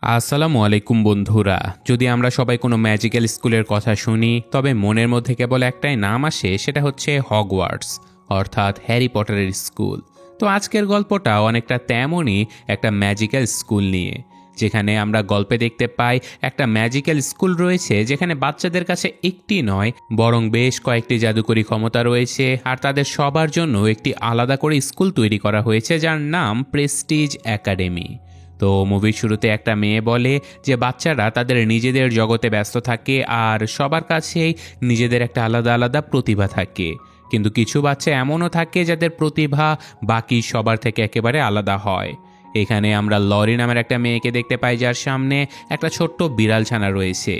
আসসালামু আলাইকুম বন্ধুরা। যদি আমরা সবাই কোনো ম্যাজিক্যাল স্কুলের কথা শুনি, তবে মনের মধ্যে কেবল একটাই নাম আসে, সেটা হচ্ছে হগওয়ার্টস, অর্থাৎ হ্যারি পটারের স্কুল। তো আজকের গল্পটা অনেকটা তেমনই একটা ম্যাজিক্যাল স্কুল নিয়ে, যেখানে আমরা গল্পে দেখতে পাই একটা ম্যাজিক্যাল স্কুল রয়েছে, যেখানে বাচ্চাদের কাছে একটি নয় বরং বেশ কয়েকটি জাদুকরী ক্ষমতা রয়েছে, আর তাদের সবার জন্য একটি আলাদা করে স্কুল তৈরি করা হয়েছে যার নাম প্রেস্টিজ একাডেমি। তো মুভির শুরুতে একটা মেয়ে বলে যে বাচ্চারা তাদের নিজেদের জগতে ব্যস্ত থাকে আর সবার কাছেই নিজেদের একটা আলাদা আলাদা প্রতিভা থাকে, কিন্তু কিছু বাচ্চা এমনও থাকে যাদের প্রতিভা বাকি সবার থেকে একেবারে আলাদা হয়। এখানে আমরা লরি নামের একটা মেয়েকে দেখতে পাই, যার সামনে একটা ছোট্ট বিড়াল ছানা রয়েছে।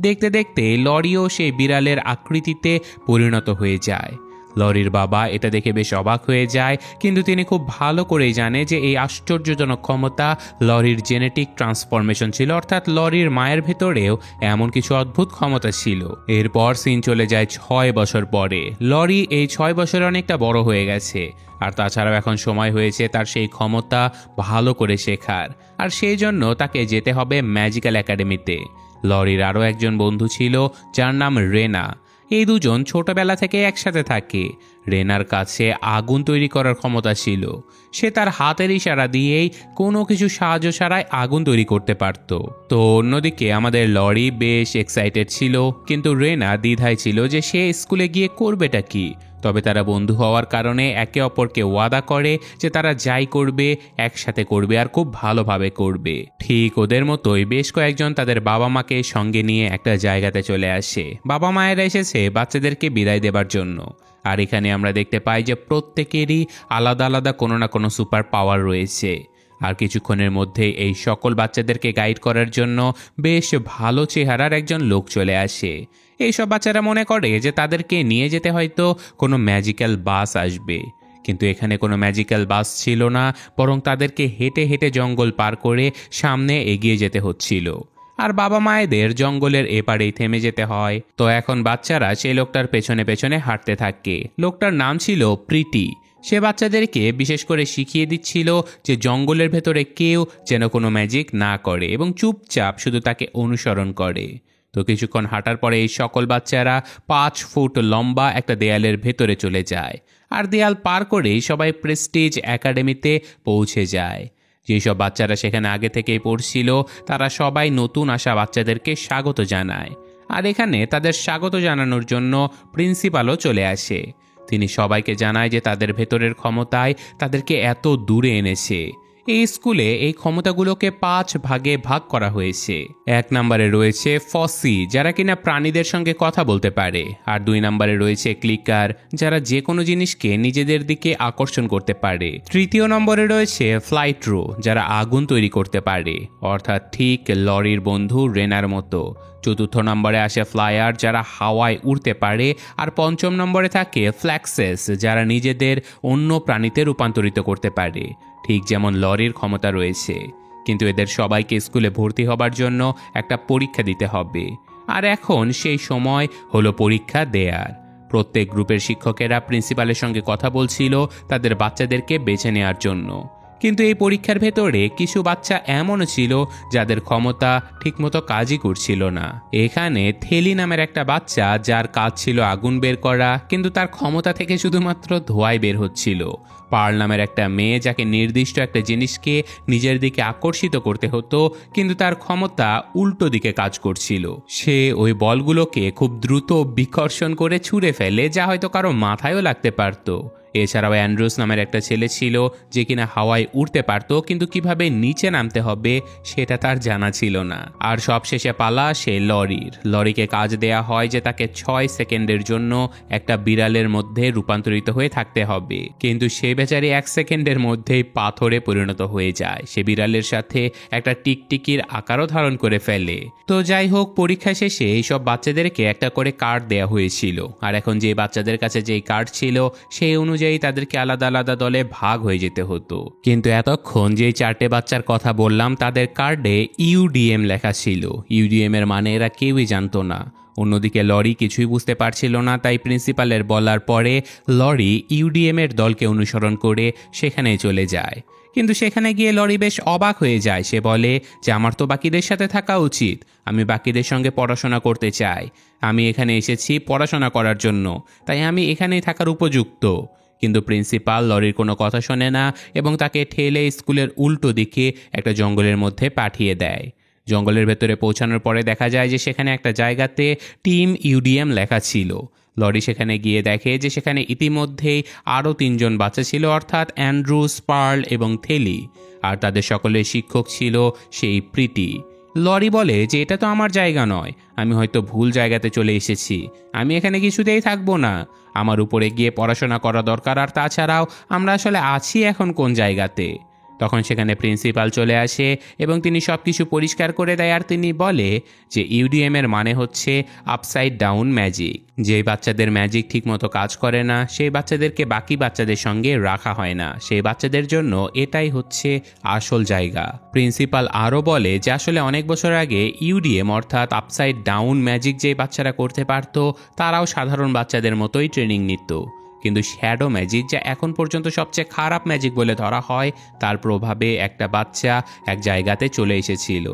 দেখতে দেখতে লরিও সেই বিড়ালের আকৃতিতে পরিণত হয়ে যায়। লরির বাবা এটা দেখে বেশ অবাক হয়ে যায়, কিন্তু তিনি খুব ভালো করেই জানে যে এই আশ্চর্যজনক ক্ষমতা লরির জেনেটিক ট্রান্সফরমেশন ছিল, অর্থাৎ লরির মায়ের ভেতরেও এমন কিছু অদ্ভুত ক্ষমতা ছিল। এরপর সিন চলে যায় 6 বছর পরে। লরি এই 6 বছরে অনেকটা বড় হয়ে গেছে, আর তাছাড়াও এখন সময় হয়েছে তার সেই ক্ষমতা ভালো করে শেখার, আর সেই জন্য তাকে যেতে হবে ম্যাজিক্যাল একাডেমিতে। লরির আরও একজন বন্ধু ছিল যার নাম রেনা। এই দুজন ছোটবেলা থেকে একসাথে থাকে। রেনার কাছে আগুন তৈরি করার ক্ষমতা ছিল। সে তার হাতের ইশারা দিয়েই কোনো কিছু সাহায্য ছাড়াই আগুন তৈরি করতে পারত। তো অন্যদিকে আমাদের লরি বেশ এক্সাইটেড ছিল, কিন্তু রেনা দ্বিধায় ছিল যে সে স্কুলে গিয়ে করবেটা কি। তবে তারা বন্ধু হওয়ার কারণে একে অপরকে ওয়াদা করে যে তারা যাই করবে একসাথে করবে আর খুব ভালোভাবে করবে। ঠিক ওদের মতোই বেশ কয়েকজন তাদের বাবা মাকে সঙ্গে নিয়ে একটা জায়গাতে চলে আসে। বাবা মায়েরা এসেছে বাচ্চাদেরকে বিদায় দেবার জন্য। আর এখানে আমরা দেখতে পাই যে প্রত্যেকেরই আলাদা আলাদা কোনো না কোনো সুপার পাওয়ার রয়েছে। আর কিছুক্ষণের মধ্যে এই সকল বাচ্চাদেরকে গাইড করার জন্য বেশ ভালো চেহারার একজন লোক চলে আসে। এইসব বাচ্চারা মনে করে যে তাদেরকে নিয়ে যেতে হয়তো কোনো ম্যাজিক্যাল বাস আসবে, কিন্তু এখানে কোনো ম্যাজিক্যাল বাস ছিল না, বরং তাদেরকে হেঁটে হেঁটে জঙ্গল পার করে সামনে এগিয়ে যেতে হচ্ছিল। আর বাবা মায়েদের জঙ্গলের এপারেই থেমে যেতে হয়। তো এখন বাচ্চারা সেই লোকটার পেছনে পেছনে হাঁটতে থাকে। লোকটার নাম ছিল প্রীতি। সে বাচ্চাদেরকে বিশেষ করে শিখিয়ে দিচ্ছিল যে জঙ্গলের ভেতরে কেউ যেন কোনো ম্যাজিক না করে এবং চুপচাপ শুধু তাকে অনুসরণ করে। তো কিছুক্ষণ হাঁটার পরে এই সকল বাচ্চারা 5 ফুট লম্বা একটা দেয়ালের ভেতরে চলে যায়, আর দেয়াল পার করেই সবাই প্রেস্টিজ একাডেমিতে পৌঁছে যায়। যেসব বাচ্চারা সেখানে আগে থেকেই পড়ছিল তারা সবাই নতুন আসা বাচ্চাদেরকে স্বাগত জানায়। আর এখানে তাদের স্বাগত জানানোর জন্য প্রিন্সিপালও চলে আসে। তিনি সবাইকে জানায় যে তাদের ভেতরের ক্ষমতায় তাদেরকে এত দূরে এনেছে। এই স্কুলে এই ক্ষমতাগুলোকে 5 ভাগে ভাগ করা হয়েছে। 1 নম্বরে রয়েছে ফসি, যারা কিনা প্রাণীদের সঙ্গে কথা বলতে পারে। আর 2 নম্বরে রয়েছে ক্লিকার, যারা যে কোনো জিনিসকে নিজেদের দিকে আকর্ষণ করতে পারে। 3য় নম্বরে রয়েছে ফ্লাইট্রো, যারা আগুন তৈরি করতে পারে, অর্থাৎ ঠিক লরির বন্ধু রেনার মতো। 4র্থ নম্বরে আসে ফ্লায়ার, যারা হাওয়ায় উড়তে পারে। আর 5ম নম্বরে থাকে ফ্ল্যাক্সেস, যারা নিজেদের অন্য প্রাণীতে রূপান্তরিত করতে পারে, ঠিক যেমন লরির ক্ষমতা রয়েছে। কিন্তু এদের সবাইকে স্কুলে ভর্তি হবার জন্য একটা পরীক্ষা দিতে হবে। আর এখন সেই সময় হলো পরীক্ষা দেয়ার। প্রত্যেক গ্রুপের শিক্ষকেরা প্রিন্সিপালের সঙ্গে কথা বলছিল তাদের বাচ্চাদেরকে বেছে নেওয়ার জন্য। কিন্তু এই পরীক্ষার ভেতরে কিছু বাচ্চা এমনও ছিল যাদের ক্ষমতা ঠিকমতো কাজই করছিল না। এখানে থেলি নামের একটা বাচ্চা, যার কাজ ছিল আগুন বের করা, কিন্তু তার ক্ষমতা থেকে শুধুমাত্র ধোঁয়াই বের হচ্ছিল। পার্ল নামের একটা মেয়ে, যাকে নির্দিষ্ট একটা জিনিসকে নিজের দিকে আকর্ষিত করতে হতো, কিন্তু তার ক্ষমতা উল্টো দিকে কাজ করছিল। সে ওই বলগুলোকে খুব দ্রুত বিকর্ষণ করে ছুঁড়ে ফেলে, যা হয়তো কারো মাথায়ও লাগতে পারতো। এছাড়াও অ্যান্ড্রুস নামের একটা ছেলে ছিল, যে কিনা হাওয়ায় উড়তে পারত, কিন্তু কিভাবে নিচে নামতে হবে সেটা তার জানা ছিল না। আর সবশেষে পালা সে লরির। লরিকে কাজ দেয়া হয় যে তাকে 6 সেকেন্ডের জন্য একটা বিড়ালের মধ্যে রূপান্তরিত হয়ে থাকতে হবে, কিন্তু সে বেচারি 1 সেকেন্ডের মধ্যেই পাথরে পরিণত হয়ে যায়। সে বিড়ালের সাথে একটা টিকটিকির আকারও ধারণ করে ফেলে। তো যাই হোক, পরীক্ষা শেষে এইসব বাচ্চাদেরকে একটা করে কার্ড দেয়া হয়েছিল, আর এখন যে বাচ্চাদের কাছে যেই কার্ড ছিল সেই অনুযায়ী তাদেরকে আলাদা আলাদা দলে ভাগ হয়ে যেতে হতো। কিন্তু এতক্ষণ যে 4টে বাচ্চার কথা বললাম তাদের কার্ডে ইউডিএম লেখা ছিল। ইউডিএম এর মানে এরা কেউই জানতো না। অন্যদিকে লরি কিছুই বুঝতে পারছিল না, তাই প্রিন্সিপালের বলার পরে লরি ইউডিএম এর দলকে অনুসরণ করে সেখানে চলে যায়। কিন্তু সেখানে গিয়ে লরি বেশ অবাক হয়ে যায়। সে বলে যে আমার তো বাকিদের সাথে থাকা উচিত, আমি বাকিদের সঙ্গে পড়াশোনা করতে চাই, আমি এখানে এসেছি পড়াশোনা করার জন্য, তাই আমি এখানেই থাকার উপযুক্ত। কিন্তু প্রিন্সিপাল লরির কোনো কথা শোনে না এবং তাকে ঠেলে স্কুলের উল্টো দিকে একটা জঙ্গলের মধ্যে পাঠিয়ে দেয়। জঙ্গলের ভেতরে পৌঁছানোর পরে দেখা যায় যে সেখানে একটা জায়গাতে টিম ইউডিএম লেখা ছিল। লরি সেখানে গিয়ে দেখে যে সেখানে ইতিমধ্যেই আরও 3জন বাচ্চা ছিল, অর্থাৎ অ্যান্ড্রুস, পার্ল এবং থেলি। আর তাদের সকলের শিক্ষক ছিল সেই প্রীতি। লরি বলে যে এটা তো আমার জায়গা নয়, আমি হয়তো ভুল জায়গাতে চলে এসেছি, আমি এখানে কিছুতেই থাকবো না, আমার উপরে গিয়ে পড়াশোনা করা দরকার। আর তাছাড়াও আমরা আসলে আছি এখন কোন জায়গাতে? তখন সেখানে প্রিন্সিপাল চলে আসে এবং তিনি সব কিছু পরিষ্কার করে দেয়। আর তিনি বলে যে ইউডিএম এর মানে হচ্ছে আপসাইড ডাউন ম্যাজিক। যেই বাচ্চাদের ম্যাজিক ঠিকমতো কাজ করে না সেই বাচ্চাদেরকে বাকি বাচ্চাদের সঙ্গে রাখা হয় না, সেই বাচ্চাদের জন্য এটাই হচ্ছে আসল জায়গা। প্রিন্সিপাল আরও বলে যে আসলে অনেক বছর আগে ইউডিএম অর্থাৎ আপসাইড ডাউন ম্যাজিক যে বাচ্চারা করতে পারত তারাও সাধারণ বাচ্চাদের মতোই ট্রেনিং নিত। কিন্তু শ্যাডো ম্যাজিক, যা এখন পর্যন্ত সবচেয়ে খারাপ ম্যাজিক বলে ধরা হয়, তার প্রভাবে একটা বাচ্চা এক জায়গাতে চলে এসেছিল,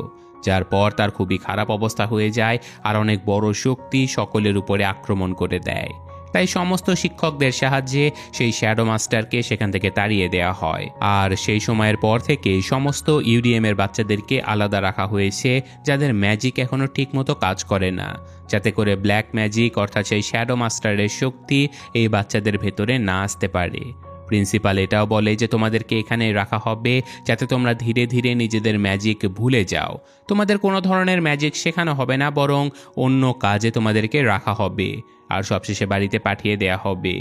যার পর তার খুবই খারাপ অবস্থা হয়ে যায় আর অনেক বড় শক্তি সকলের উপরে আক্রমণ করে দেয়। তাই সমস্ত শিক্ষকদের সাহায্যে সেই শ্যাডো মাস্টারকে সেখান থেকে তাড়িয়ে দেওয়া হয়। আর সেই সময়ের পর থেকে সমস্ত ইউডিএম এর বাচ্চাদেরকে আলাদা রাখা হয়েছে, যাদের ম্যাজিক এখনও ঠিকমতো কাজ করে না, যাতে করে ব্ল্যাক ম্যাজিক অর্থাৎ সেই শ্যাডো মাস্টারের শক্তি এই বাচ্চাদের ভেতরে না আসতে পারে। প্রিন্সিপাল এটাও বলে যে তোমাদেরকে এখানে রাখা হবে যাতে তোমরা ধীরে ধীরে নিজেদের ম্যাজিক ভুলে যাও, তোমাদের কোনো ধরনের ম্যাজিক শেখানো হবে না, বরং অন্য কাজে তোমাদেরকে রাখা হবে আর সবশেষে বাড়িতে পাঠিয়ে দেয়া হবে।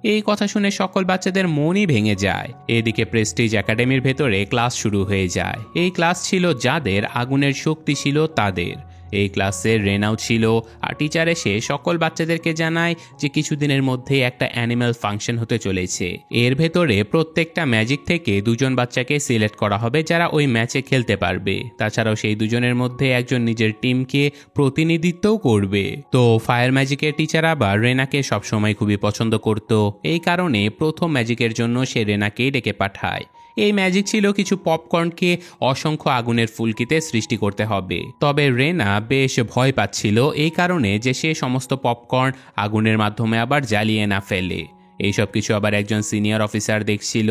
এই কথা শুনে সকল বাচ্চাদের মনই ভেঙে যায়। এদিকে প্রেস্টিজ একাডেমির ভেতরে ক্লাস শুরু হয়ে যায়। এই ক্লাস ছিল যাদের আগুনের শক্তি ছিল তাদের। এই ক্লাসে রেনাও ছিল। আর টিচার এসে সকল বাচ্চাদেরকে জানায় যে কিছুদিনের মধ্যে একটা অ্যানিম্যাল ফাংশন হতে চলেছে। এর ভেতরে প্রত্যেকটা ম্যাজিক থেকে 2জন বাচ্চাকে সিলেক্ট করা হবে যারা ওই ম্যাচে খেলতে পারবে। তাছাড়াও সেই 2জনের মধ্যে একজন নিজের টিমকে প্রতিনিধিত্বও করবে। তো ফায়ার ম্যাজিকের টিচার আবার রেনাকে সবসময় খুবই পছন্দ করত। এই কারণে প্রথম ম্যাজিকের জন্য সে রেনাকেই ডেকে পাঠায়। এই ম্যাজিক ছিল কিছু পপকর্নকে অসংখ্য আগুনের ফুলকিতে সৃষ্টি করতে হবে। তবে রেনা বেশ ভয় পাচ্ছিল এই কারণে যে সে সমস্ত পপকর্ন আগুনের মাধ্যমে আবার জ্বালিয়ে না ফেলে। এইসব কিছু আবার একজন সিনিয়র অফিসার দেখছিল।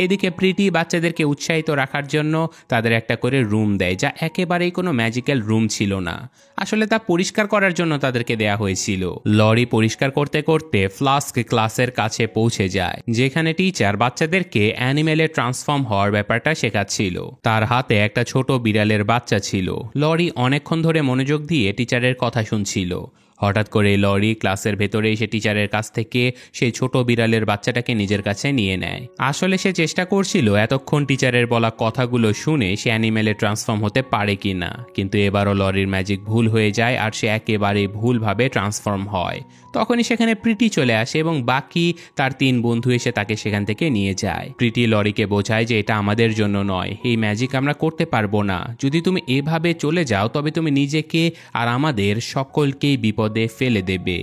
এদিকে প্রীতি বাচ্চাদেরকে উৎসাহিত রাখার জন্য তাদের একটা করে রুম দেয়, যা একেবারেই কোনো ম্যাজিক্যাল রুম ছিল না, আসলে তা পরিষ্কার করার জন্য তাদেরকে দেয়া হয়েছিল। লরি পরিষ্কার করতে করতে ফ্লাস্ক ক্লাসের কাছে পৌঁছে যায়, যেখানে টিচার বাচ্চাদেরকে অ্যানিমেলে ট্রান্সফর্ম হওয়ার ব্যাপারটা শেখাচ্ছিল। তার হাতে একটা ছোট বিড়ালের বাচ্চা ছিল। লরি অনেকক্ষণ ধরে মনোযোগ দিয়ে টিচারের কথা শুনছিল। হঠাৎ করে লরি ক্লাসের ভেতরে এসে টিচারের কাছ থেকে সেই ছোট বিড়ালের বাচ্চাটাকে নিজের কাছে নিয়ে নেয়। আসলে সে চেষ্টা করছিল এতক্ষণ টিচারের বলা কথাগুলো শুনে সে অ্যানিমেলে ট্রান্সফর্ম হতে পারে কিনা, কিন্তু এবারও লরির ম্যাজিক ভুল হয়ে যায় আর সে একেবারে ভুলভাবে ট্রান্সফর্ম হয়। তখনই সেখানে প্রীতি চলে আসে এবং বাকি তার 3 বন্ধু এসে তাকে সেখান থেকে নিয়ে যায়। প্রীতি লরিকে বোঝায় যে এটা আমাদের জন্য নয়, এই ম্যাজিক আমরা করতে পারবো না, যদি তুমি এভাবে চলে যাও তবে তুমি নিজেকে আর আমাদের সকলকেই বিপদে ফেলে দেবে।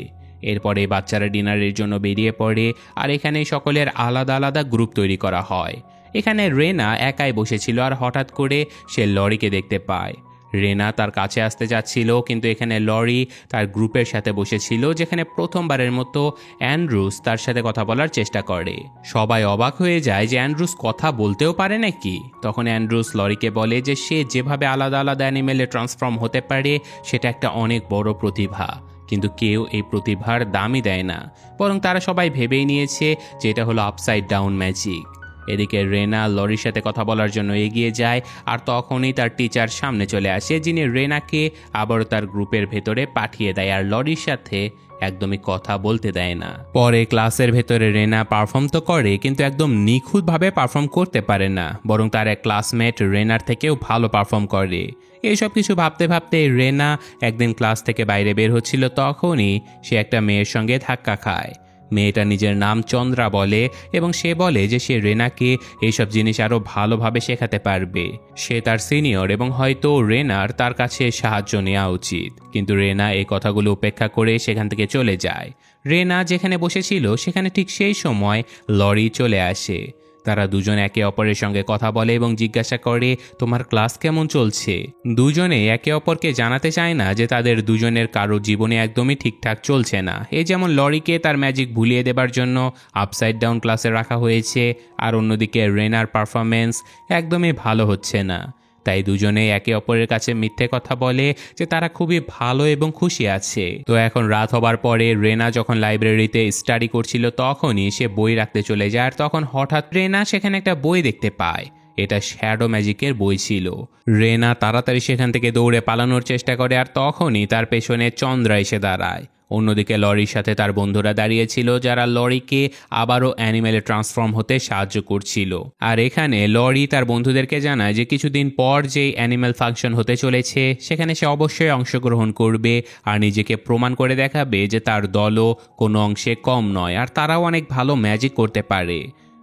এরপরে বাচ্চারা ডিনারের জন্য বেরিয়ে পড়ে আর এখানে সকলের আলাদা আলাদা গ্রুপ তৈরি করা হয়। এখানে রেনা একাই বসেছিল আর হঠাৎ করে সে লরিকে দেখতে পায়। রেনা তার কাছে আসতে যাচ্ছিল, কিন্তু এখানে লরি তার গ্রুপের সাথে বসেছিল, যেখানে প্রথমবারের মতো অ্যান্ড্রুস তার সাথে কথা বলার চেষ্টা করে। সবাই অবাক হয়ে যায় যে অ্যান্ড্রুস কথা বলতেও পারে নাকি। তখন অ্যান্ড্রুস লরিকে বলে যে সে যেভাবে আলাদা আলাদা অ্যানিমেলে ট্রান্সফর্ম হতে পারে সেটা একটা অনেক বড় প্রতিভা, কিন্তু কেউ এই প্রতিভার দামই দেয় না, বরং তারা সবাই ভেবেই নিয়েছে যে এটা হলো আপসাইড ডাউন ম্যাজিক। এদিকে রেনা লরির সাথে কথা বলার জন্য এগিয়ে যায় আর তখনই তার টিচার সামনে চলে আসে, যিনি রেনাকে আবারও তার গ্রুপের ভেতরে পাঠিয়ে দেয় আর লরির সাথে একদমই কথা বলতে দেয় না। পরে ক্লাসের ভেতরে রেনা পারফর্ম তো করে, কিন্তু একদম নিখুঁতভাবে পারফর্ম করতে পারে না, বরং তার এক ক্লাসমেট রেনার থেকেও ভালো পারফর্ম করে। এইসব কিছু ভাবতে ভাবতে রেনা একদিন ক্লাস থেকে বাইরে বের হচ্ছিল, তখনই সে একটা মেয়ের সঙ্গে ধাক্কা খায়। মেয়েটা নিজের নাম চন্দ্রা বলে এবং সে বলে যে সে রেনাকে এইসব জিনিস আরও ভালোভাবে শেখাতে পারবে। সে তার সিনিয়র এবং হয়তো রেনার তার কাছে সাহায্য নেওয়া উচিত, কিন্তু রেনা এই কথাগুলো উপেক্ষা করে সেখান থেকে চলে যায়। রেনা যেখানে বসেছিল সেখানে ঠিক সেই সময় লরি চলে আসে। তারা দুজন একে অপরের সঙ্গে কথা বলে এবং জিজ্ঞাসা করে তোমার ক্লাস কেমন চলছে। দুজনে একে অপরকে জানাতে চায় না যে তাদের দুজনের কারো জীবনে একদমই ঠিকঠাক চলছে না। এই যেমন লরিকে তার ম্যাজিক ভুলিয়ে দেবার জন্য আপসাইড ডাউন ক্লাসে রাখা হয়েছে, আর অন্যদিকে রেনার পারফরমেন্স একদমই ভালো হচ্ছে না। তাই দুজনেই একে অপরের কাছে মিথ্যে কথা বলে যে তারা খুবই ভালো এবং খুশি আছে। তো এখন রাত হবার পরে রেনা যখন লাইব্রেরিতে স্টাডি করছিল তখনই সে বই রাখতে চলে যায়, আর তখন হঠাৎ রেনা সেখানে একটা বই দেখতে পায়। এটা শ্যাডো ম্যাজিকের বই ছিল। রেনা তাড়াতাড়ি সেখান থেকে দৌড়ে পালানোর চেষ্টা করে, আর তখনই তার পেছনে চন্দ্রা এসে দাঁড়ায়। অন্যদিকে লরির সাথে তার বন্ধুরা দাঁড়িয়েছিল, যারা লরিকে আবারও অ্যানিমেলে ট্রান্সফর্ম হতে সাহায্য করছিল। আর এখানে লরি তার বন্ধুদেরকে জানায় যে কিছুদিন পর যেই অ্যানিমেল ফাংশন হতে চলেছে সেখানে সে অবশ্যই অংশগ্রহণ করবে আর নিজেকে প্রমাণ করে দেখাবে যে তার দলও কোনো অংশে কম নয়, আর তারাও অনেক ভালো ম্যাজিক করতে পারে।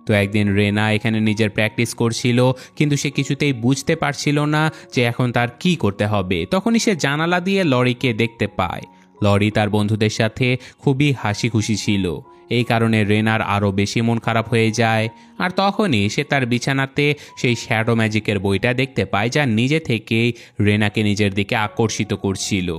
তো একদিন রেনা এখানে নিজের প্র্যাকটিস করছিল, কিন্তু সে কিছুতেই বুঝতে পারছিল না যে এখন তার কি করতে হবে। তখনই সে জানালা দিয়ে লরিকে দেখতে পায়। লরি তার বন্ধুদের সাথে খুবই হাসি খুশি ছিল। এই কারণে রেনার আরও বেশি মন খারাপ হয়ে যায়। আর তখনই সে তার বিছানাতে সেই শ্যাডো ম্যাজিকের বইটা দেখতে পায়, যা নিজে থেকেই রেনাকে নিজের দিকে আকর্ষিত করছিল।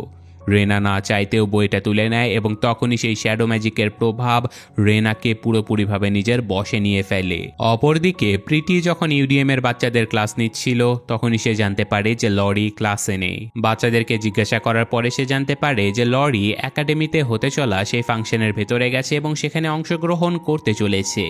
রেনা না চাইতেও বইটা তুলে নেয় এবং তখনই সেই শ্যাডো ম্যাজিকের প্রভাব রেনাকে পুরোপুরিভাবে নিজের বশে নিয়ে ফেলে। অপরদিকে প্রীতি যখন ইউডিএম এর বাচ্চাদের ক্লাস নিচ্ছিল তখনই সে জানতে পারে যে লরি ক্লাসে নেই। বাচ্চাদেরকে জিজ্ঞাসা করার পরে সে জানতে পারে যে লরি একাডেমিতে হতে চলা সেই ফাংশনের ভেতরে গেছে এবং সেখানে অংশগ্রহণ করতে চলেছে।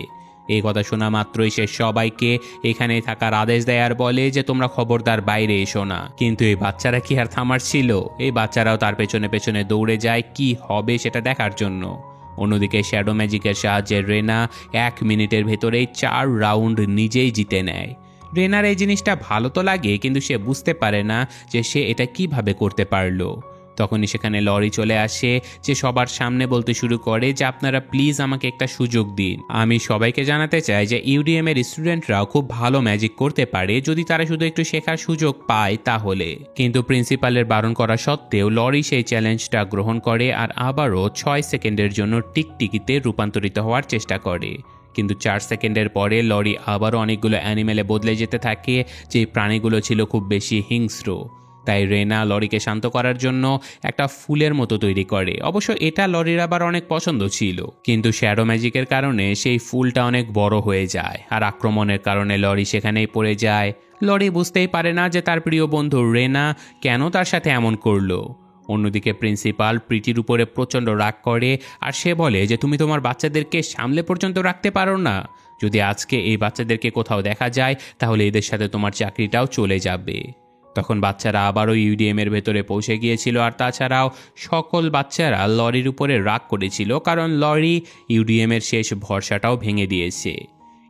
এই কথা শোনা মাত্রই সে সবাইকে এখানে থাকার আদেশ দেয় আর বলে যে তোমরা খবরদার বাইরে এসো না। কিন্তু এই বাচ্চারা কি আর থামার ছিল? এই বাচ্চারাও তার পেছনে পেছনে দৌড়ে যায় কি হবে সেটা দেখার জন্য। অন্যদিকে শ্যাডো ম্যাজিকের সাহায্যে রেনা 1 মিনিটের ভেতরেই 4 রাউন্ড নিজেই জিতে নেয়। রেনার এই জিনিসটা ভালো তো লাগে, কিন্তু সে বুঝতে পারে না যে সে এটা কিভাবে করতে পারলো। তখনই সেখানে লরি চলে আসে, যে সবার সামনে বলতে শুরু করে যে আপনারা প্লিজ আমাকে একটা সুযোগ দিন। আমি সবাইকে জানাতে চাই যে ইউডিএম এর স্টুডেন্টরাও খুব ভালো ম্যাজিক করতে পারে যদি তারা শুধু একটু শেখার সুযোগ পায় তাহলে। কিন্তু প্রিন্সিপালের বারণ করা সত্ত্বেও লরি সেই চ্যালেঞ্জটা গ্রহণ করে আর আবারও 6 সেকেন্ডের জন্য টিকটিকিতে রূপান্তরিত হওয়ার চেষ্টা করে। কিন্তু 4 সেকেন্ডের পরে লরি আবারও অনেকগুলো অ্যানিমেলে বদলে যেতে থাকে, যে প্রাণীগুলো ছিল খুব বেশি হিংস্র। তাই রেনা লরিকে শান্ত করার জন্য একটা ফুলের মতো তৈরি করে। অবশ্য এটা লরির আবার অনেক পছন্দ ছিল, কিন্তু শ্যাডো ম্যাজিকের কারণে সেই ফুলটা অনেক বড় হয়ে যায় আর আক্রমণের কারণে লরি সেখানেই পড়ে যায়। লরি বুঝতেই পারে না যে তার প্রিয় বন্ধু রেনা কেন তার সাথে এমন করলো। অন্যদিকে প্রিন্সিপাল প্রীতির উপরে প্রচণ্ড রাগ করে আর সে বলে যে তুমি তোমার বাচ্চাদেরকে সামলে পর্যন্ত রাখতে পারো না। যদি আজকে এই বাচ্চাদেরকে কোথাও দেখা যায় তাহলে এদের সাথে তোমার চাকরিটাও চলে যাবে। তখন বাচ্চারা আবারও ইউডিএম এর ভেতরে পৌঁছে গিয়েছিল, আর তাছাড়াও সকল বাচ্চারা লরির উপরে রাগ করেছিল কারণ লরি ইউডিএম এর শেষ ভরসাটাও ভেঙে দিয়েছে।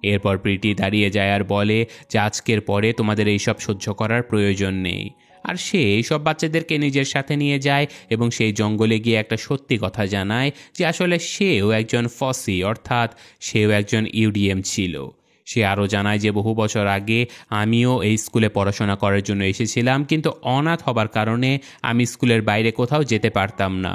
এরপর প্রীতি দাঁড়িয়ে যায় আর বলে যে আজকের পরে তোমাদের এইসব সহ্য করার প্রয়োজন নেই। আর সে এইসব বাচ্চাদেরকে নিজের সাথে নিয়ে যায় এবং সেই জঙ্গলে গিয়ে একটা সত্যি কথা জানায় যে আসলে সেও একজন ফসি, অর্থাৎ সেও একজন ইউডিএম ছিল। সে আরও জানায় যে বহু বছর আগে আমিও এই স্কুলে পড়াশোনা করার জন্য এসেছিলাম, কিন্তু অনাথ হবার কারণে আমি স্কুলের বাইরে কোথাও যেতে পারতাম না।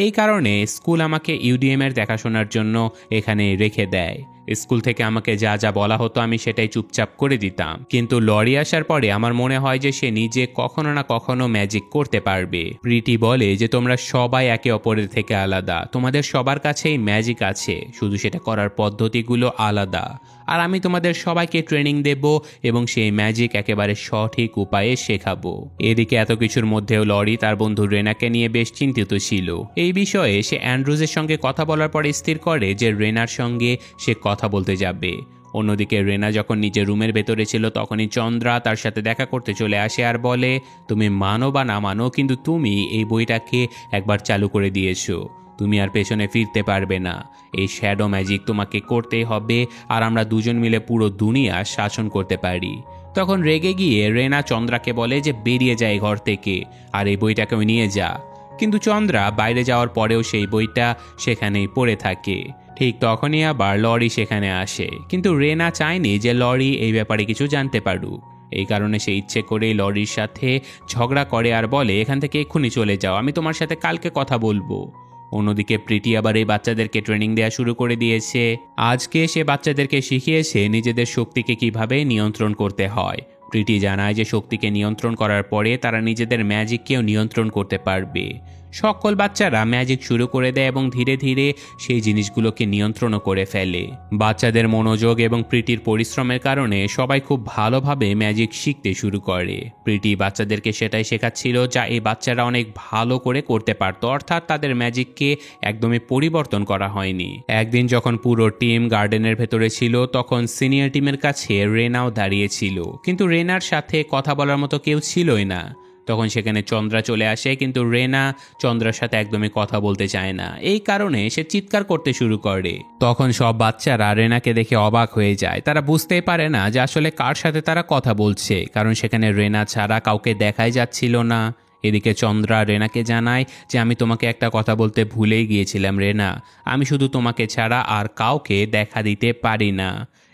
এই কারণে স্কুল আমাকে ইউডিএম এর দেখাশোনার জন্য এখানে রেখে দেয়। স্কুল থেকে আমাকে যা যা বলা হতো আমি সেটাই চুপচাপ করে দিতাম, কিন্তু লরি আসার পরে আমার মনে হয় যে সে নিজে কখনো না কখনো ম্যাজিক করতে পারবে। প্রীতি বলে যে তোমরা সবাই একে অপরের থেকে আলাদা, তোমাদের সবার কাছেই ম্যাজিক আছে, শুধু সেটা করার পদ্ধতিগুলো আলাদা। আর আমি তোমাদের সবাইকে ট্রেনিং দেব এবং সেই ম্যাজিক একেবারে সঠিক উপায়ে শেখাবো। এদিকে এত কিছুর মধ্যেও লরি তার বন্ধু রেনাকে নিয়ে বেশ চিন্তিত ছিল। এই বিষয়ে সে অ্যান্ড্রুজের সঙ্গে কথা বলার পরে স্থির করে যে রেনার সঙ্গে সে কথা বলতে যাবে। অন্যদিকে রেনা যখন নিজের রুমের ভেতরে ছিল তখনই চন্দ্রা তার সাথে দেখা করতে চলে আসে আর বলে তুমি মানো বা না মানো, কিন্তু তুমি এই বইটাকে একবার চালু করে দিয়েছো, তুমি আর পেছনে ফিরতে পারবে না। এই শ্যাডো ম্যাজিক তোমাকে করতেই হবে আর আমরা দুজন মিলে পুরো দুনিয়া শাসন করতে পারি। তখন রেগে গিয়ে রেনা চন্দ্রাকে বলে যে বেরিয়ে যায় ঘর থেকে আর এই বইটাকেও নিয়ে যা। কিন্তু চন্দ্রা বাইরে যাওয়ার পরেও সেই বইটা সেখানেই পড়ে থাকে। ঠিক তখনই আবার লরি সেখানে আসে, কিন্তু রেনা চায়নি যে লরি এই ব্যাপারে কিছু জানতে পারুক। এই কারণে সে ইচ্ছে করেই লরির সাথে ঝগড়া করে আর বলে এখান থেকে এক্ষুনি চলে যাও, আমি তোমার সাথে কালকে কথা বলবো। অন্যদিকে প্রীতি আবার এই বাচ্চাদেরকে ট্রেনিং দেওয়া শুরু করে দিয়েছে। আজকে সে বাচ্চাদেরকে শিখিয়েছে নিজেদের শক্তিকে কিভাবে নিয়ন্ত্রণ করতে হয়। প্রীতি জানায় যে শক্তিকে নিয়ন্ত্রণ করার পরে তারা নিজেদের ম্যাজিককেও নিয়ন্ত্রণ করতে পারবে। সকল বাচ্চারা ম্যাজিক শুরু করে দেয় এবং ধীরে ধীরে সেই জিনিসগুলোকে নিয়ন্ত্রণও করে ফেলে। বাচ্চাদের মনোযোগ এবং প্রীতির পরিশ্রমের কারণে সবাই খুব ভালোভাবে ম্যাজিক শিখতে শুরু করে। প্রীতি বাচ্চাদেরকে সেটাই শেখাচ্ছিল যা এই বাচ্চারা অনেক ভালো করে করতে পারত, অর্থাৎ তাদের ম্যাজিককে একদমই পরিবর্তন করা হয়নি। একদিন যখন পুরো টিম গার্ডেনের ভেতরে ছিল তখন সিনিয়র টিমের কাছে রেনাও দাঁড়িয়েছিল, কিন্তু রেনার সাথে কথা বলার মতো কেউ ছিলই না। তখন সেখানে চন্দ্রা চলে আসে, কিন্তু রেনা চন্দ্রার সাথে একদমই কথা বলতে চায় না। এই কারণে সে চিৎকার করতে শুরু করে। তখন সব বাচ্চারা রেনাকে দেখে অবাক হয়ে যায়। তারা বুঝতেই পারে না যে আসলে কার সাথে তারা কথা বলছে, কারণ সেখানে রেনা ছাড়া কাউকে দেখাই যাচ্ছিল না। এদিকে চন্দ্রা রেনাকে জানায় যে আমি তোমাকে একটা কথা বলতে ভুলেই গিয়েছিলাম রেনা, আমি শুধু তোমাকে ছাড়া আর কাউকে দেখা দিতে পারি না।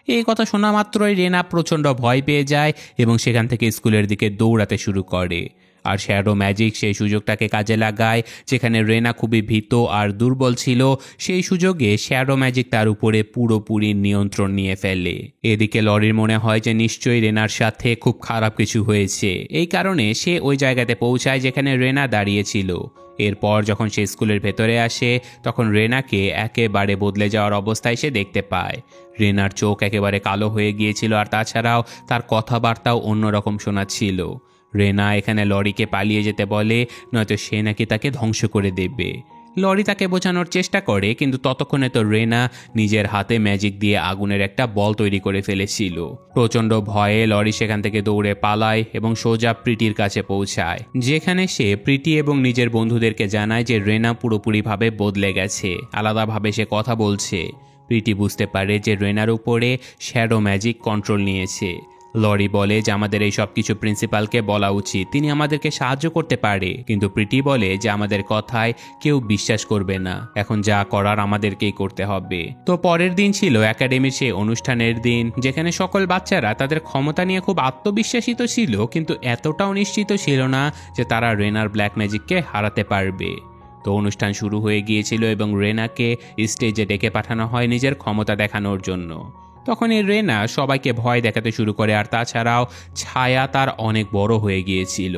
এই কথা শোনা মাত্রই রেনা প্রচণ্ড ভয় পেয়ে যায় এবং সেখান থেকে স্কুলের দিকে দৌড়াতে শুরু করে। আর শ্যাডো ম্যাজিক সেই সুযোগটাকে কাজে লাগায়। যেখানে রেনা খুবই ভীত আর দুর্বল ছিল, সেই সুযোগে শ্যাডো ম্যাজিক তার উপরে পুরোপুরি নিয়ন্ত্রণ নিয়ে ফেলে। এদিকে লরির মনে হয় যে নিশ্চয়ই রেনার সাথে খুব খারাপ কিছু হয়েছে। এই কারণে সে ওই জায়গাতে পৌঁছায় যেখানে রেনা দাঁড়িয়েছিল। এরপর যখন সে স্কুলের ভেতরে আসে তখন রেনাকে একেবারে বদলে যাওয়ার অবস্থায় সে দেখতে পায়। রেনার চোখ একেবারে কালো হয়ে গিয়েছিল আর তাছাড়াও তার কথাবার্তাও অন্যরকম শোনাচ্ছিল। রেনা এখানে লরিকে পালিয়ে যেতে বলে, নয়তো সে নাকি তাকে ধ্বংস করে দেবে। লরি তাকে বোঝানোর চেষ্টা করে, কিন্তু ততক্ষণে তো রেনা নিজের হাতে ম্যাজিক দিয়ে আগুনের একটা বল তৈরি করে ফেলেছিল। প্রচণ্ড ভয়ে লরি সেখান থেকে দৌড়ে পালায় এবং সোজা প্রীতির কাছে পৌঁছায়, যেখানে সে প্রীতি এবং নিজের বন্ধুদেরকে জানায় যে রেনা পুরোপুরিভাবে বদলে গেছে, আলাদাভাবে সে কথা বলছে। প্রীতি বুঝতে পারে যে রেনার উপরে শ্যাডো ম্যাজিক কন্ট্রোল নিয়েছে। লরি বলে যে আমাদের এই সব কিছু প্রিন্সিপালকে বলা উচিত, তিনি আমাদেরকে সাহায্য করতে পারে, কিন্তু প্রীতি বলে যে আমাদের কথায় কেউ বিশ্বাস করবে না, এখন যা করার আমাদেরকেই করতে হবে। তো পরের দিন ছিল একাডেমির সেই অনুষ্ঠানের দিন, যেখানে সকল বাচ্চারা তাদের ক্ষমতা নিয়ে খুব আত্মবিশ্বাসিত ছিল, কিন্তু এতটাও নিশ্চিত ছিল না যে তারা রেনার ব্ল্যাক ম্যাজিককে হারাতে পারবে। তো অনুষ্ঠান শুরু হয়ে গিয়েছিল এবং রেনাকে স্টেজে ডেকে পাঠানো হয় নিজের ক্ষমতা দেখানোর জন্য। তখনই রেনা সবাইকে ভয় দেখাতে শুরু করে, আর তাছাড়াও ছায়া তার অনেক বড় হয়ে গিয়েছিল।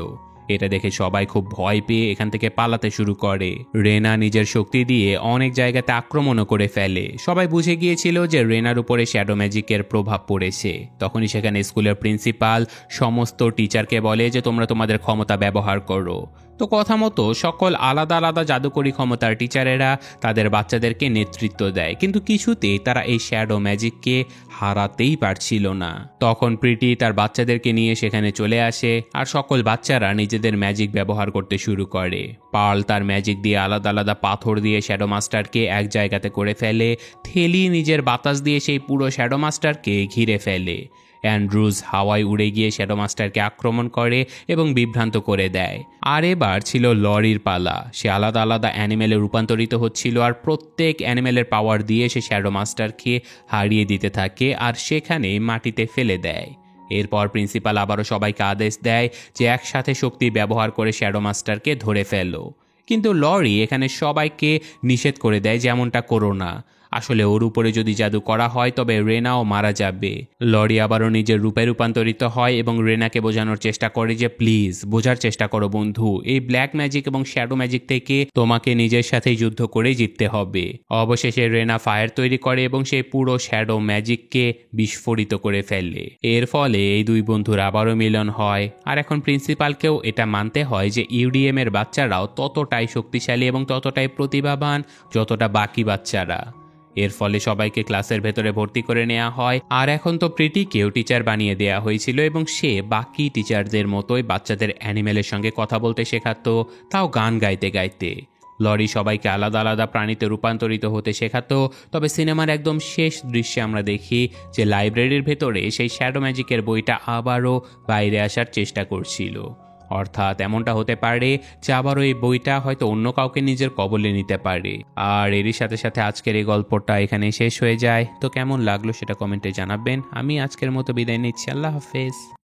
এটা দেখে সবাই খুব ভয় পেয়ে এখান থেকে পালাতে শুরু করে। রেনা নিজের শক্তি দিয়ে অনেক জায়গাতে আক্রমণও করে ফেলে। সবাই বুঝে গিয়েছিল যে রেনার উপরে শ্যাডো ম্যাজিকের প্রভাব পড়েছে। তখনই সেখানে স্কুলের প্রিন্সিপাল সমস্ত টিচারকে বলে যে তোমরা তোমাদের ক্ষমতা ব্যবহার করো। তো কথা মতো সকল আলাদা আলাদা জাদুকরী ক্ষমতার টিচারেরা তাদের বাচ্চাদেরকে নেতৃত্ব দেয়, কিন্তু কিছুতেই তারা এই শ্যাডো ম্যাজিককে হারাতেই পারছিল না। তখন প্রীতি তার বাচ্চাদেরকে নিয়ে সেখানে চলে আসে আর সকল বাচ্চারা নিজেদের ম্যাজিক ব্যবহার করতে শুরু করে। পার্ল তার ম্যাজিক দিয়ে আলাদা আলাদা পাথর দিয়ে শ্যাডো মাস্টারকে এক জায়গাতে করে ফেলে। থেলি নিজের বাতাস দিয়ে সেই পুরো শ্যাডো মাস্টারকে ঘিরে ফেলে। অ্যান্ড্রুজ হাওয়ায় উড়ে গিয়ে শ্যাডো মাস্টারকে আক্রমণ করে এবং বিভ্রান্ত করে দেয়। আর এবার ছিল লরির পালা। সে আলাদা আলাদা অ্যানিমেলে রূপান্তরিত হচ্ছিল আর প্রত্যেক অ্যানিমেলের পাওয়ার দিয়ে সে শ্যাডো মাস্টারকে হারিয়ে দিতে থাকে আর সেখানে মাটিতে ফেলে দেয়। এরপর প্রিন্সিপাল আবারও সবাইকে আদেশ দেয় যে একসাথে শক্তি ব্যবহার করে শ্যাডো মাস্টারকে ধরে ফেলো, কিন্তু লরি এখানে সবাইকে নিষেধ করে দেয় যে এমনটা করো না, আসলে ওর উপরে যদি জাদু করা হয় তবে রেনাও মারা যাবে। লরি আবারও নিজের রূপে রূপান্তরিত হয় এবং রেনাকে বোঝানোর চেষ্টা করে যে প্লিজ বোঝার চেষ্টা করো বন্ধু, এই ব্ল্যাক ম্যাজিক এবং শ্যাডো ম্যাজিক থেকে তোমাকে নিজের সাথেই যুদ্ধ করে জিততে হবে। অবশেষে রেনা ফায়ার তৈরি করে এবং সেই পুরো শ্যাডো ম্যাজিককে বিস্ফোরিত করে ফেলে। এর ফলে এই দুই বন্ধুর আবারও মিলন হয়। আর এখন প্রিন্সিপালকেও এটা মানতে হয় যে ইউডিএম এর বাচ্চারাও ততটাই শক্তিশালী এবং ততটাই প্রতিভাবান যতটা বাকি বাচ্চারা। এর ফলে সবাইকে ক্লাসের ভেতরে ভর্তি করে নেওয়া হয়। আর এখন তো প্রীতিকেও টিচার বানিয়ে দেওয়া হয়েছিল এবং সে বাকি টিচারদের মতোই বাচ্চাদের অ্যানিমেলের সঙ্গে কথা বলতে শেখাতো, তাও গান গাইতে গাইতে। লরি সবাইকে আলাদা আলাদা প্রাণীতে রূপান্তরিত হতে শেখাতো। তবে সিনেমার একদম শেষ দৃশ্যে আমরা দেখি যে লাইব্রেরির ভেতরে সেই শ্যাডো ম্যাজিকের বইটা আবারও বাইরে আসার চেষ্টা করছিল। অর্থাৎ এমনটা হতে পারে যে আবারও এই বইটা হয়তো অন্য কাউকে নিজের কবলে নিতে পারে। আর এরই সাথে সাথে আজকের এই গল্পটা এখানে শেষ হয়ে যায়। তো কেমন লাগলো সেটা কমেন্টে জানাবেন। আমি আজকের মতো বিদায় নিচ্ছি। আল্লাহ হাফেজ।